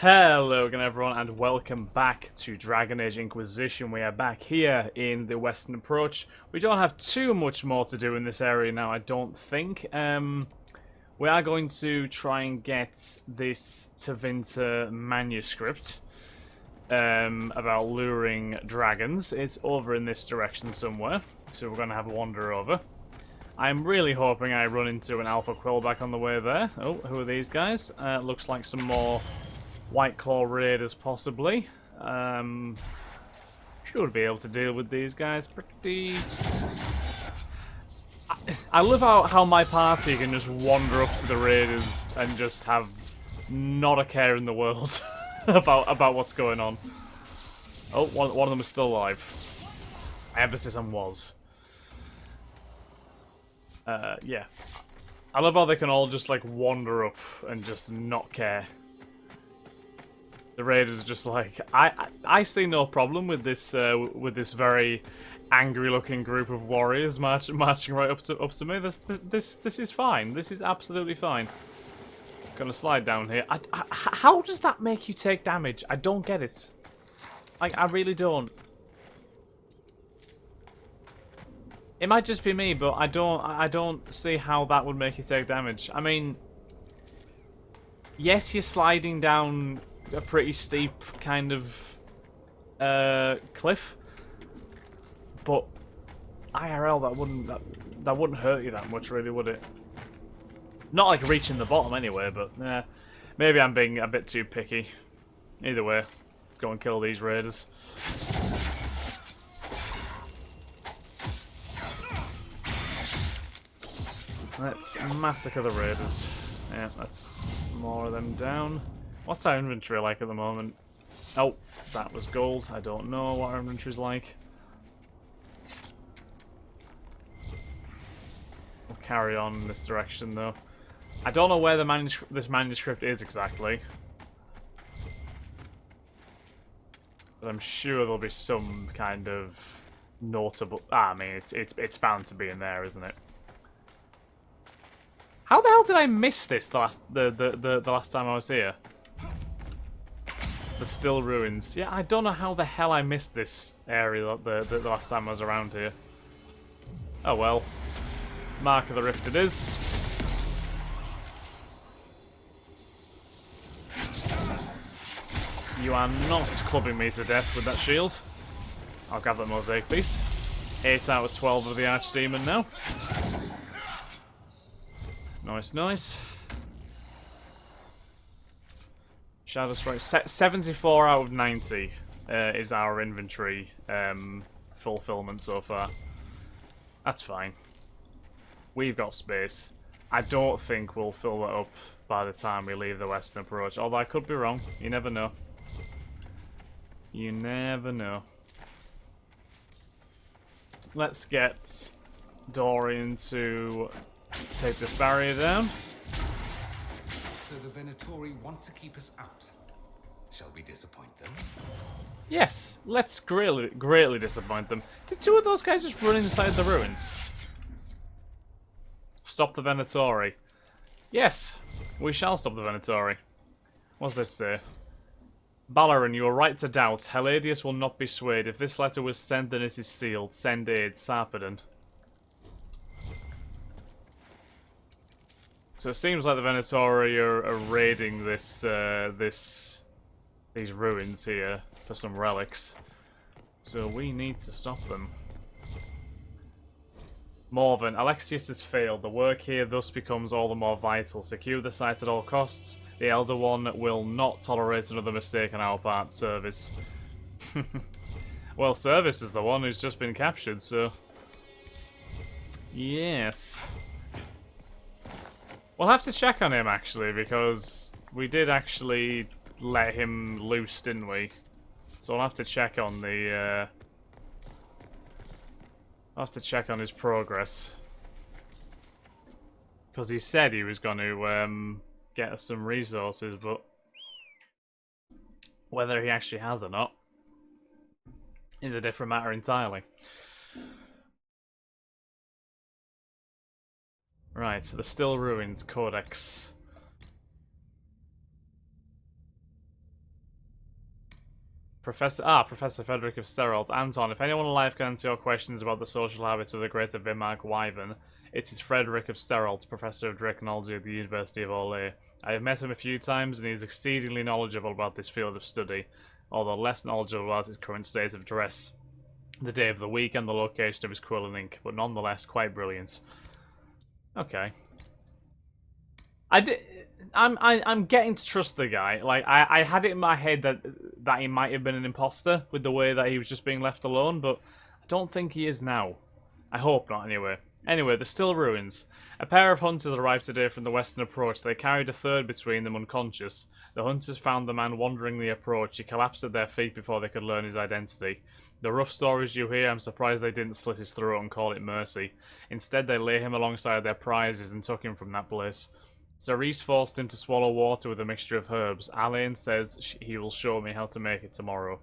Hello again everyone and welcome back to Dragon Age Inquisition. We are back here in the Western Approach. We don't have too much more to do in this area now, I don't think. We are going to try and get this Tevinter manuscript about luring dragons. It's over in this direction somewhere, so we're going to have a wander over. I'm really hoping I run into an Alpha Quillback on the way there. Oh, who are these guys? Looks like some more White Claw Raiders, possibly. Should be able to deal with these guys pretty... I love how my party can just wander up to the Raiders and just have not a care in the world about what's going on. Oh, one of them is still alive. Emphasis on was. Yeah. I love how they can all just, like, wander up and just not care. The Raiders are just like, I see no problem with this very angry-looking group of warriors marching right up to me. This is fine. This is absolutely fine. Gonna slide down here. How does that make you take damage? I don't get it. Like, I really don't. It might just be me, but I don't see how that would make you take damage. I mean, yes, you're sliding down a pretty steep kind of cliff, but IRL that wouldn't hurt you that much, really, would it? Not like reaching the bottom anyway, but maybe I'm being a bit too picky. Either way, let's go and kill these raiders. Let's massacre the raiders. Yeah, that's more of them down. What's our inventory like at the moment? Oh, that was gold. I don't know what our inventory's like. We'll carry on in this direction, though. I don't know where this manuscript is exactly, but I'm sure there'll be some kind of notable. I mean, it's bound to be in there, isn't it? How the hell did I miss this the last time I was here? The Still Ruins. Yeah, I don't know how the hell I missed this area the last time I was around here. Oh well. Mark of the Rift it is. You are not clubbing me to death with that shield. I'll grab that mosaic piece. 8 out of 12 of the Archdemon now. Nice, nice. Shadow Strike. 74 out of 90 is our inventory fulfillment so far. That's fine. We've got space. I don't think we'll fill that up by the time we leave the Western Approach. Although I could be wrong. You never know. You never know. Let's get Dorian to take this barrier down. So the Venatori want to keep us out. Shall we disappoint them? Yes, let's greatly disappoint them. Did two of those guys just run inside the ruins? Stop the Venatori. Yes, we shall stop the Venatori. What's this say? Balaran, you are right to doubt. Heladius will not be swayed. If this letter was sent, then it is sealed. Send aid, Sarpedon. So it seems like the Venatori are raiding this, these ruins here for some relics. So we need to stop them. Morven, Alexius has failed. The work here thus becomes all the more vital. Secure the site at all costs. The Elder One will not tolerate another mistake on our part. Service. Well, Service is the one who's just been captured, so... Yes. We'll have to check on him, actually, because we did actually let him loose, didn't we? So I'll have to check on the, I'll have to check on his progress. Because he said he was going to, get us some resources, but... whether he actually has or not is a different matter entirely. Right, so the Still Ruins Codex. Professor Frederick of Seralt. Anton, if anyone alive can answer your questions about the social habits of the greater Vimark Wyvern, it is Frederick of Seralt, Professor of Draconology at the University of Orlais. I have met him a few times, and he is exceedingly knowledgeable about this field of study, although less knowledgeable about his current state of dress, the day of the week, and the location of his quill and ink, but nonetheless quite brilliant. Okay. I'm getting to trust the guy. Like, I had it in my head that he might have been an imposter with the way that he was just being left alone, but I don't think he is now. I hope not, anyway. Anyway, the still ruins. A pair of hunters arrived today from the western approach. They carried a third between them unconscious. The hunters found the man wandering the approach. He collapsed at their feet before they could learn his identity. The rough stories you hear, I'm surprised they didn't slit his throat and call it mercy. Instead, they lay him alongside their prizes and took him from that place. Cerise forced him to swallow water with a mixture of herbs. Alain says he will show me how to make it tomorrow.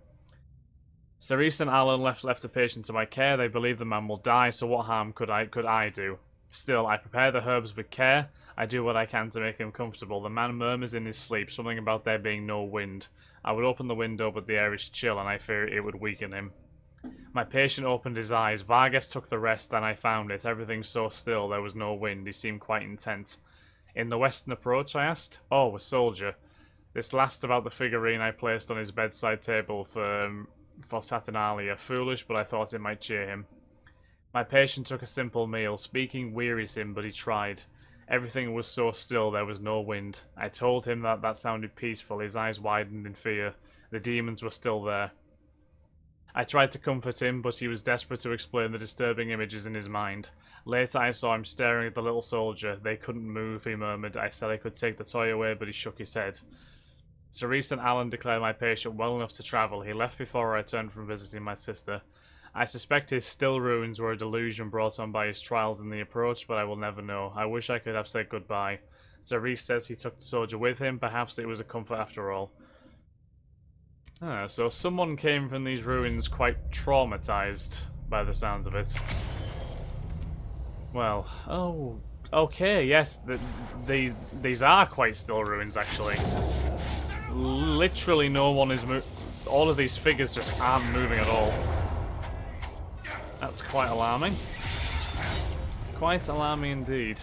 Cerise and Alan left a patient to my care. They believe the man will die, so what harm could I do? Still, I prepare the herbs with care. I do what I can to make him comfortable. The man murmurs in his sleep, something about there being no wind. I would open the window, but the air is chill, and I fear it would weaken him. My patient opened his eyes. Vargas took the rest, then I found it. Everything so still, there was no wind. He seemed quite intent. In the western approach, I asked? Oh, a soldier. This last about the figurine I placed on his bedside table for Saturnalia. Foolish, but I thought it might cheer him. My patient took a simple meal. Speaking wearies him, but he tried. Everything was so still, there was no wind. I told him that sounded peaceful. His eyes widened in fear. The demons were still there. I tried to comfort him, but he was desperate to explain the disturbing images in his mind. Later I saw him staring at the little soldier. They couldn't move, he murmured. I said I could take the toy away, but he shook his head. Cerise and Alan declared my patient well enough to travel. He left before I returned from visiting my sister. I suspect his still ruins were a delusion brought on by his trials in the approach, but I will never know. I wish I could have said goodbye. Cerise says he took the soldier with him. Perhaps it was a comfort after all. So someone came from these ruins quite traumatized by the sounds of it. Well, oh, okay, yes, these are quite still ruins, actually. Literally no one is all of these figures just aren't moving at all. That's quite alarming. Quite alarming indeed.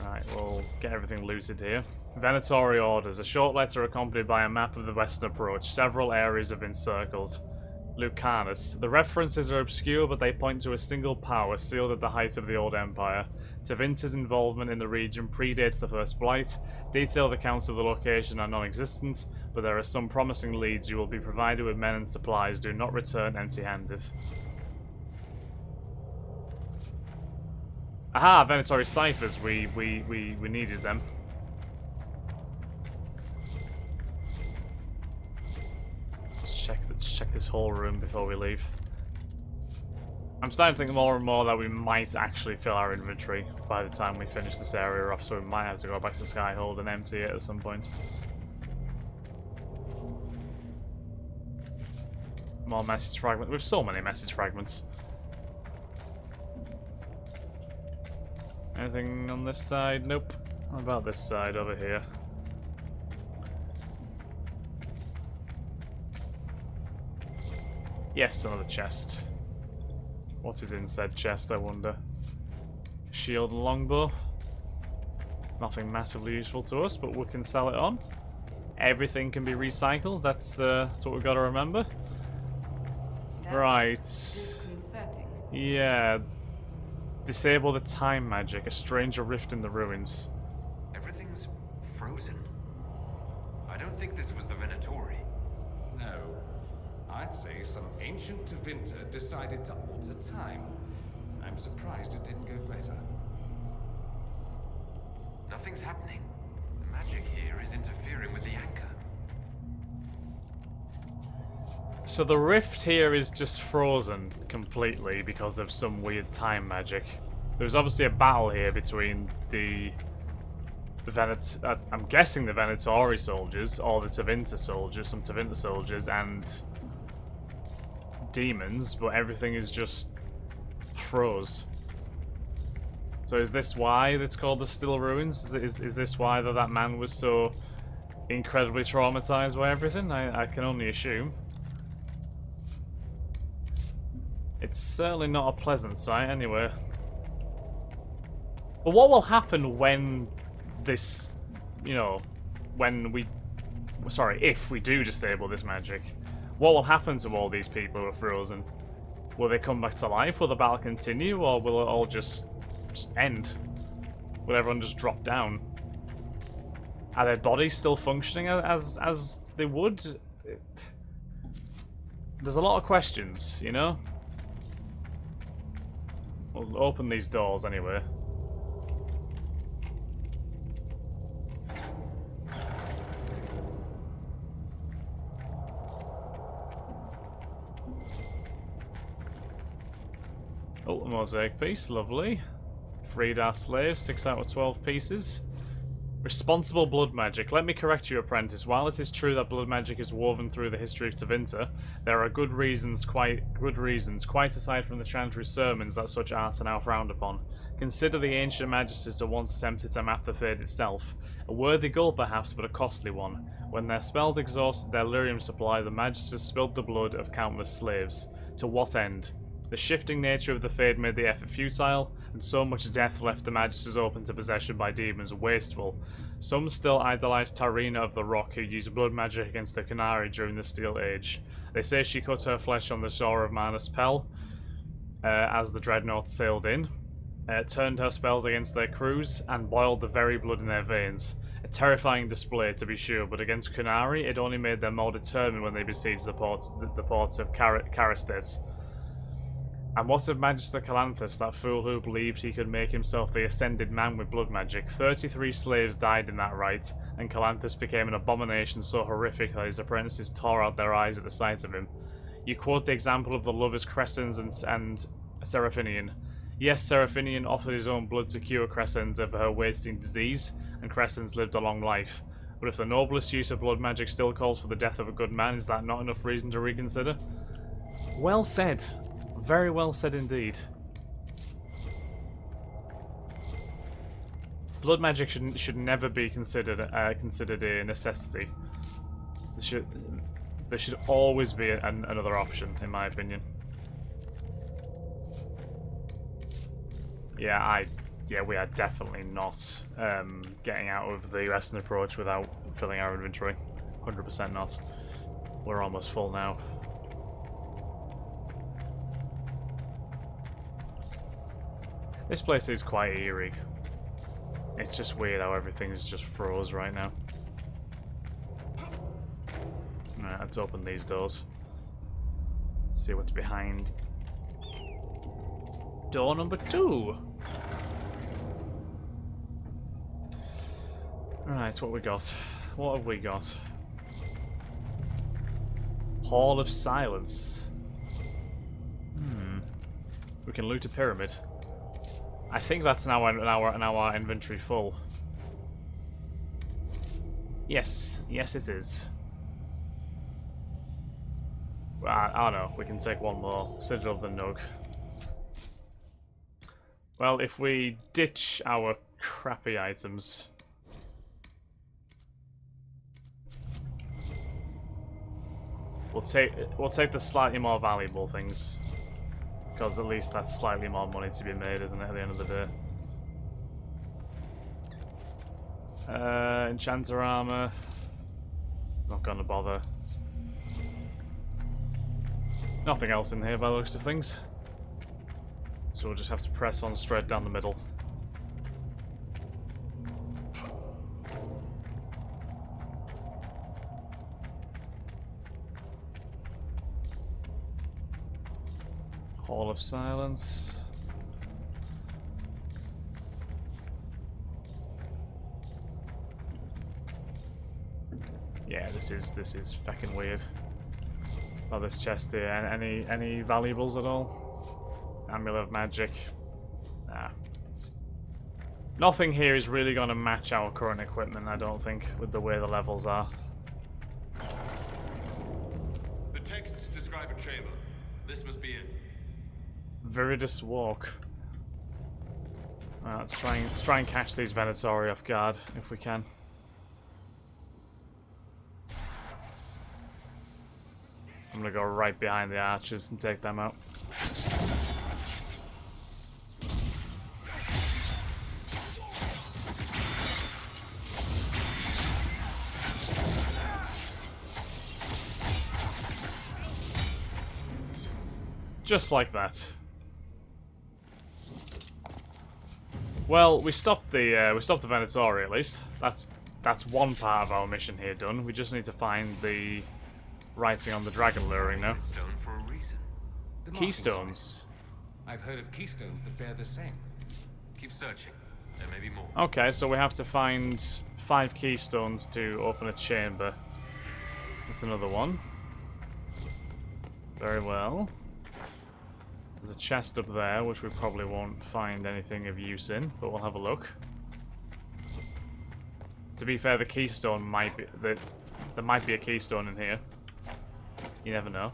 Right, we'll get everything looted here. Venatori orders. A short letter accompanied by a map of the western approach. Several areas have been circled. Lucanus. The references are obscure, but they point to a single power sealed at the height of the Old Empire. Tevinter's involvement in the region predates the First Blight. Detailed accounts of the location are non-existent, but there are some promising leads. You will be provided with men and supplies. Do not return empty-handed. Aha! Venatori ciphers. We needed them. Let's check this whole room before we leave. I'm starting to think more and more that we might actually fill our inventory by the time we finish this area off, so we might have to go back to Skyhold and empty it at some point. More message fragments. We have so many message fragments. Anything on this side? Nope. What about this side over here? Yes, another chest. What is in said chest, I wonder? Shield and longbow. Nothing massively useful to us, but we can sell it on. Everything can be recycled, that's what we've got to remember. Right. Yeah. Disable the time magic, a stranger rift in the ruins. Everything's frozen. I don't think this was the Venatori. No. I'd say some ancient Tevinter decided to alter time. I'm surprised it didn't go better. Nothing's happening. The magic here is interfering with the anchor. So the rift here is just frozen completely because of some weird time magic. There was obviously a battle here between the I'm guessing the Venatori soldiers, or the Tevinter soldiers, some Tevinter soldiers, and demons, but everything is just froze. So is this why it's called the Still Ruins? Is this why that man was so incredibly traumatized by everything. I can only assume. It's certainly not a pleasant sight, anyway. But what will happen when this, you know, when we... Sorry, if we do disable this magic, what will happen to all these people who are frozen? Will they come back to life? Will the battle continue? Or will it all just end? Will everyone just drop down? Are their bodies still functioning as they would? There's a lot of questions, you know? We'll open these doors anyway. Oh, a mosaic piece, lovely. Freed our slaves, 6 out of 12 pieces. Responsible blood magic. Let me correct you, apprentice. While it is true that blood magic is woven through the history of Tevinter, there are quite aside from the chantry sermons, that such arts are now frowned upon. Consider the ancient magisters that once attempted to map the fate itself. A worthy goal, perhaps, but a costly one. When their spells exhausted their lyrium supply, the magisters spilled the blood of countless slaves. To what end? The shifting nature of the fade made the effort futile, and so much death left the magisters open to possession by demons wasteful. Some still idolize Tarina of the Rock, who used blood magic against the Qunari during the Steel Age. They say she cut her flesh on the shore of Manus Pel as the dreadnought sailed in, turned her spells against their crews, and boiled the very blood in their veins. A terrifying display, to be sure, but against Qunari, it only made them more determined when they besieged the ports of Carastes. And what of Magister Calanthus, that fool who believed he could make himself the ascended man with blood magic? 33 slaves died in that rite, and Calanthus became an abomination so horrific that his apprentices tore out their eyes at the sight of him. You quote the example of the lovers Crescens and Seraphinian. Yes, Seraphinian offered his own blood to cure Crescens of her wasting disease, and Crescens lived a long life. But if the noblest use of blood magic still calls for the death of a good man, is that not enough reason to reconsider? Well said. Very well said indeed. Blood magic should never be considered a necessity. There should always be another option, in my opinion. Yeah, we are definitely not getting out of the Western approach without filling our inventory. 100% not. We're almost full now. This place is quite eerie. It's just weird how everything's just froze right now. Alright, let's open these doors. See what's behind. Door number 2! Alright, what we got? What have we got? Hall of Silence. We can loot a pyramid. I think that's now our inventory full. Yes, yes it is. I don't know, we can take one more. Citadel of the Nug. Well, if we ditch our crappy items... We'll take the slightly more valuable things. Because at least that's slightly more money to be made, isn't it, at the end of the day? Enchanter armor. Not gonna bother. Nothing else in here by the looks of things. So we'll just have to press on straight down the middle. Hall of Silence. Yeah, this is fucking weird. Oh, this chest here. Any valuables at all? Amulet of Magic. Nah. Nothing here is really going to match our current equipment, I don't think, with the way the levels are. The texts describe a chamber. This must be it. Viridis Walk. Let's try and catch these Venatori off guard if we can. I'm gonna go right behind the archers and take them out. Just like that. Well, we stopped the Venatori at least. That's one part of our mission here done. We just need to find the writing on the dragon luring now. Stone for a reason. The markings on it. Keystones. I've heard of keystones that bear the same. Keep searching. There may be more. Okay, so we have to find 5 keystones to open a chamber. That's another one. Very well. There's a chest up there, which we probably won't find anything of use in, but we'll have a look. To be fair, the keystone might be... there might be a keystone in here. You never know.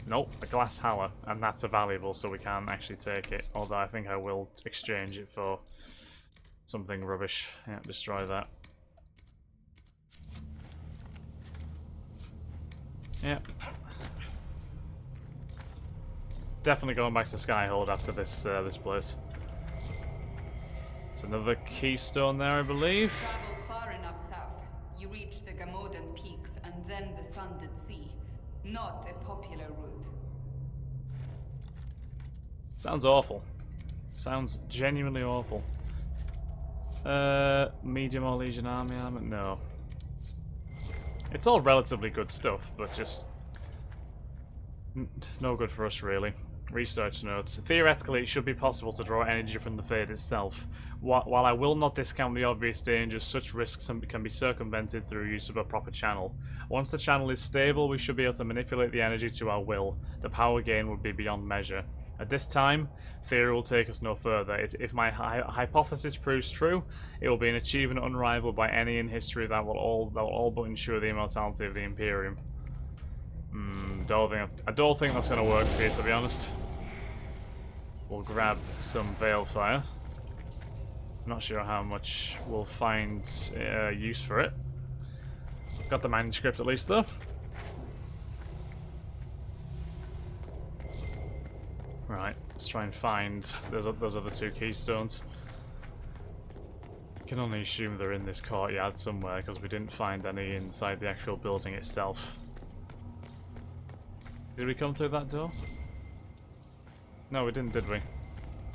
Nope, a glass hammer, and that's a valuable, so we can't actually take it. Although I think I will exchange it for something rubbish. Yeah, destroy that. Yep. Definitely going back to Skyhold after this this place. It's another keystone there, I believe. Travel far enough south, you reach the Gamodan Peaks and then the Sunded Sea. Not a popular route. Sounds awful. Sounds genuinely awful. Medium or Legion Army armor? No. It's all relatively good stuff, but just no good for us, really. Research notes. Theoretically, it should be possible to draw energy from the Fade itself. While I will not discount the obvious dangers, such risks can be circumvented through use of a proper channel. Once the channel is stable, we should be able to manipulate the energy to our will. The power gain would be beyond measure. At this time, theory will take us no further. If my hypothesis proves true, it will be an achievement unrivaled by any in history that will all but ensure the immortality of the Emporium. I don't think that's going to work for you, to be honest. We'll grab some Balefire. Not sure how much we'll find use for it. Got the manuscript at least, though. Right, let's try and find those other 2 keystones. I can only assume they're in this courtyard somewhere because we didn't find any inside the actual building itself. Did we come through that door? No, we didn't, did we?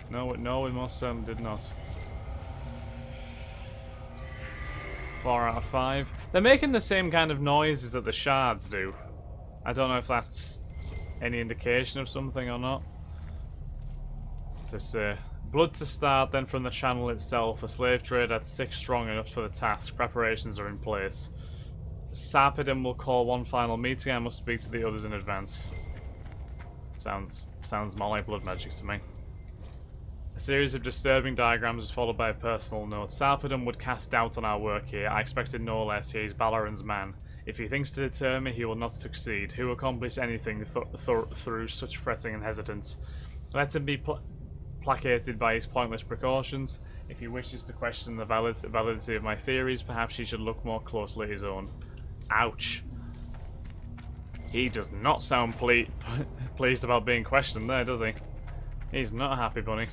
No, we most certainly did not. 4 out of 5. They're making the same kind of noises that the shards do. I don't know if that's any indication of something or not. To say, blood to start, then from the channel itself. The slave trade at 6 strong enough for the task. Preparations are in place. Sarpedon will call one final meeting. I must speak to the others in advance. Sounds more like blood magic to me. A series of disturbing diagrams is followed by a personal note. Sarpedon would cast doubt on our work here. I expected no less. He is Balaran's man. If he thinks to deter me, he will not succeed. Who accomplished anything through such fretting and hesitance? Let him be placated by his pointless precautions. If he wishes to question the validity of my theories, perhaps he should look more closely at his own. Ouch. He does not sound pleased about being questioned there, does he? He's not a happy bunny.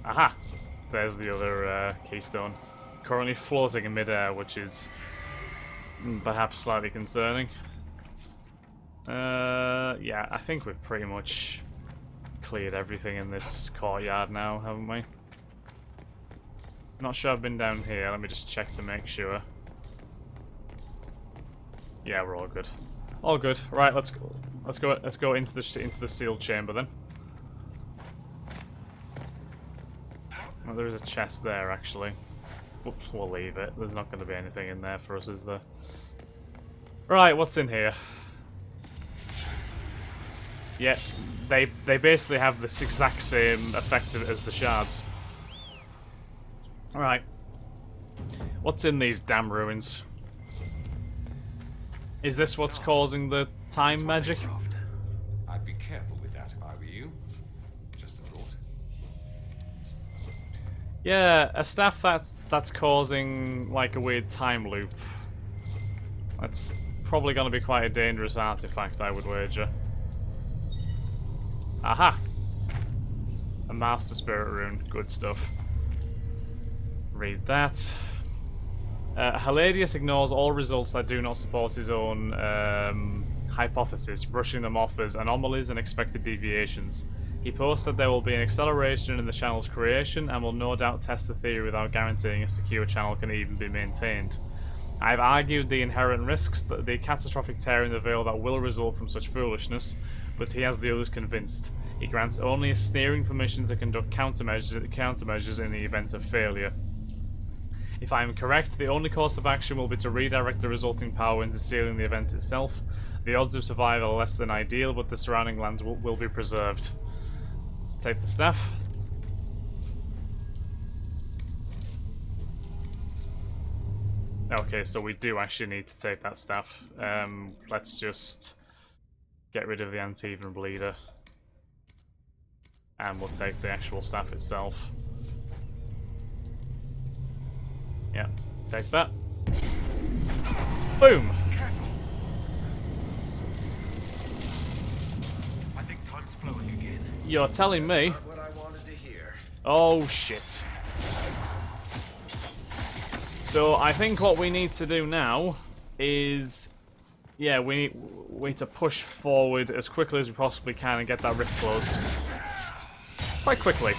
Aha! There's the other keystone. Currently floating in midair, which is perhaps slightly concerning. Yeah, I think we've pretty much cleared everything in this courtyard now, haven't we? Not sure I've been down here. Let me just check to make sure. Yeah, we're all good. All good. Right, let's go into the sealed chamber then. Well, there is a chest there actually. Oops, we'll leave it. There's not going to be anything in there for us, is there? Right, what's in here? Yeah, they basically have this exact same effect as the shards. Alright. What's in these damn ruins? Is this what's causing the time magic? I'd be careful with that if I were you. Just a thought. Yeah, a staff that's causing like a weird time loop. That's probably going to be quite a dangerous artifact, I would wager. Aha! A Master Spirit Rune. Good stuff. Read that. Haladius ignores all results that do not support his own hypothesis, brushing them off as anomalies and expected deviations. He posted there will be an acceleration in the channel's creation and will no doubt test the theory without guaranteeing a secure channel can even be maintained. I've argued the inherent risks, the catastrophic tear in the veil that will result from such foolishness, but he has the others convinced. He grants only a steering permission to conduct countermeasures in the event of failure. If I am correct, the only course of action will be to redirect the resulting power into sealing the event itself. The odds of survival are less than ideal, but the surrounding lands will be preserved. Let's take the staff. Okay, so we do actually need to take that staff. Let's just get rid of the Anti-Even Bleeder. And we'll take the actual staff itself. Yeah, take that. Boom! Careful. I think time's flowing again. You're telling me? Not what I wanted to hear. Oh shit. So I think what we need to do now is, yeah, we need to push forward as quickly as we possibly can and get that rift closed. Quite quickly.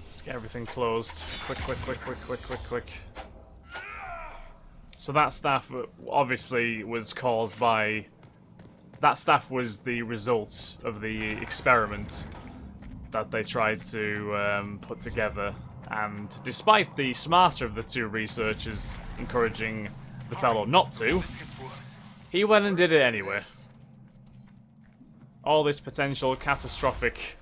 Let's get everything closed. Quick. So that staff obviously was caused by... That staff was the result of the experiment that they tried to put together. And despite the smarter of the two researchers encouraging the fellow not to, he went and did it anyway. All this potential catastrophic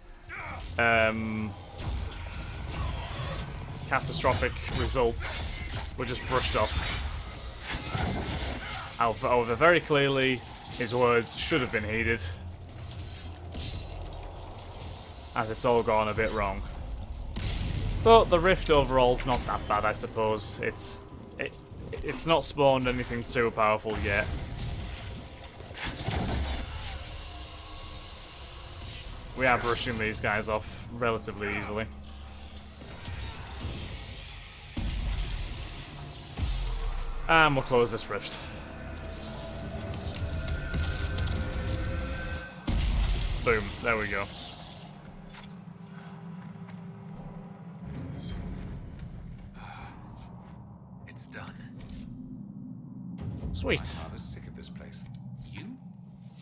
results were just brushed off. However, very clearly, his words should have been heeded, as it's all gone a bit wrong. But the rift overall's not that bad, I suppose. It's not spawned anything too powerful yet. We are brushing these guys off relatively easily. And we'll close this rift. Boom, there we go. It's done. Sweet. I was sick of this place. You?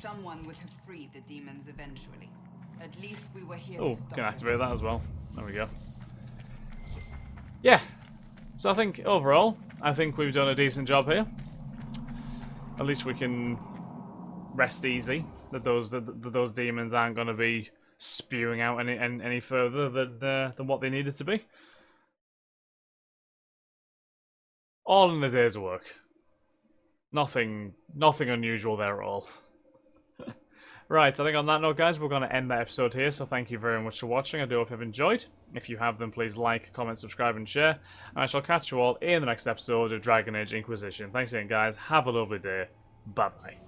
Someone would have freed the demons eventually. At least we were here Oh, to stop can it. activate that as well. There we go. Yeah. So I think overall, we've done a decent job here. At least we can rest easy that those demons aren't going to be spewing out any further than what they needed to be. All in a day's work. Nothing unusual there at all. Right, I think on that note, guys, we're going to end that episode here, so thank you very much for watching. I do hope you've enjoyed. If you have, then please like, comment, subscribe, and share. And I shall catch you all in the next episode of Dragon Age Inquisition. Thanks again, guys. Have a lovely day. Bye-bye.